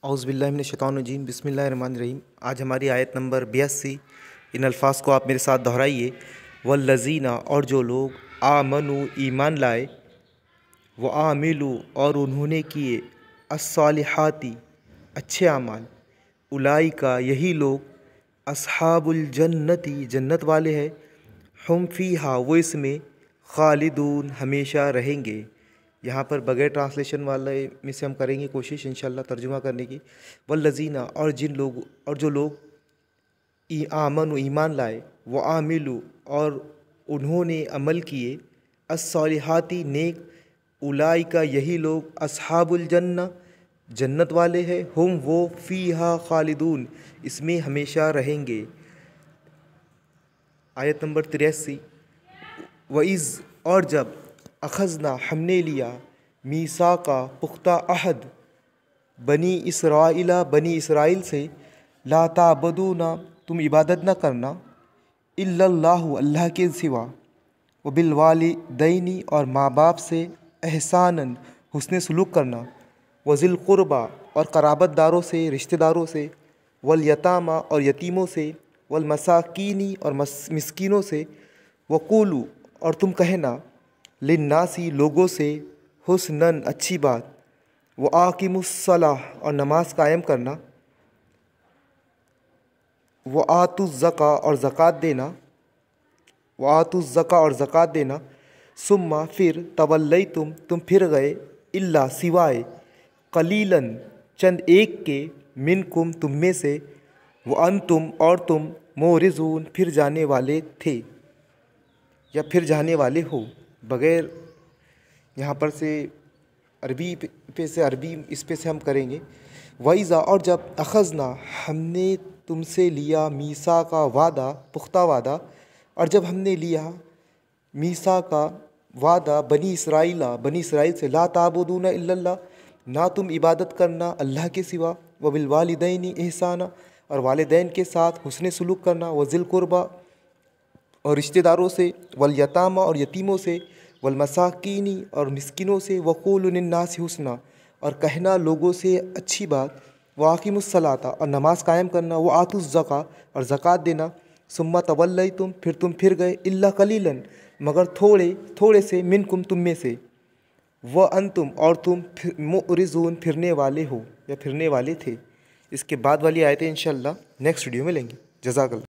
औज़ुबिल्लाहि मिनश्शैतानिर्रजीम बिस्मिल्लाहिर्रहमानिर्रहीम। आज हमारी आयत नंबर 82। इन अल्फाज को आप मेरे साथ दोहराइए। वल्लज़ीना, और जो लोग, आमनु, ईमान लाए, व आमिलू, और उन्होंने किए, अस्सालिहाती, अच्छे अमाल, उलाइका, यही लोग, अस्हाबुल जन्नती, जन्नत वाले हैं, हुम फ़ीहा, वो इसमें, खालिदून, हमेशा रहेंगे। यहाँ पर बगैर ट्रांसलेशन वाले में से हम करेंगे कोशिश इंशाल्लाह तर्जुमा करने की। वल्लज़ीना, और जो लोग, आमनु, ईमान लाए, व आमिलू, और उन्होंने अमल किए, अस्सालिहाती, नेक, उलाइका, यही लोग, अस्हाबुल जन्ना, जन्नत वाले हैं, हुम, वो, फ़ीहा खालिदून, इसमें हमेशा रहेंगे। आयत नंबर 83। वइज़, और जब, अखज़ना, हमने लिया, मीसा का, पुख्ता अहद, बनी इसराइला, बनी इसराइल से, ला ताबदूना, तुम इबादत न करना, इल्लल्लाहु, अल्लाह के सिवा, व बिलवालिदैनी, और माँ बाप से, एहसानन, हुस्न सलूक करना, वज़िल क़ुरबा, और क़राबतदारों से, रिश्तेदारों से, वल यतामा, और यतीमों से, वल मसाकीनी, और मिस्कीनों से, वक़ूलू, और तुम कहना, लिन्नासी, लोगों से, हुस्नन, अच्छी बात, व आकिमुस्सलाह, और नमाज कायम करना, व आतुज़्ज़का, और ज़कात देना, व आतुज़्ज़का, और ज़कात देना, सुम्मा, फिर, तवल्लैतुम, तुम फिर गए, इल्ला, सिवाय, कलीलन, चंद एक के, मिनकुम, तुम में से, व अंतुम, और तुम, मोरिज़ून, फिर जाने वाले थे, या फिर जाने वाले हो। बगैर यहाँ पर से अरबी पे से अरबी इस पे से हम करेंगे। वइज़ा, और जब, अखज़ना, हमने तुमसे लिया, मीसा का वादा, पुख्ता वादा, और जब हमने लिया, मीसा का वादा, बनी इसराइल से, ला ताबुदूना इल्लल्लाह, ना तुम इबादत करना अल्लाह के सिवा, व बिलवालिदैनी एहसाना, और वालिदैन के साथ हुस्न सलूक करना, वज़िल क़ुरबा, और रिश्तेदारों से, वल यतामा, और यतीमों से, वल मसाकीनी, और मिस्किनों से, वक़ूलु लिन्नासि हुस्ना, और कहना लोगों से अच्छी बात, व आकिमुस्सलाता, और नमाज कायम करना, व आतुज़्ज़का, और ज़कात देना, सुम्मा तवल्लैतुम, फिर तुम फिर गए, इल्ला कलीलन, मगर थोड़े से, मिनकुम, तुम में से, व अंतुम, और तुम, मुरिज़ून, फिरने वाले हो, या फिरने वाले थे। इसके बाद वाली आयतें इंशाअल्लाह नेक्स्ट वीडियो में लेंगे। जज़ाकल्लाह।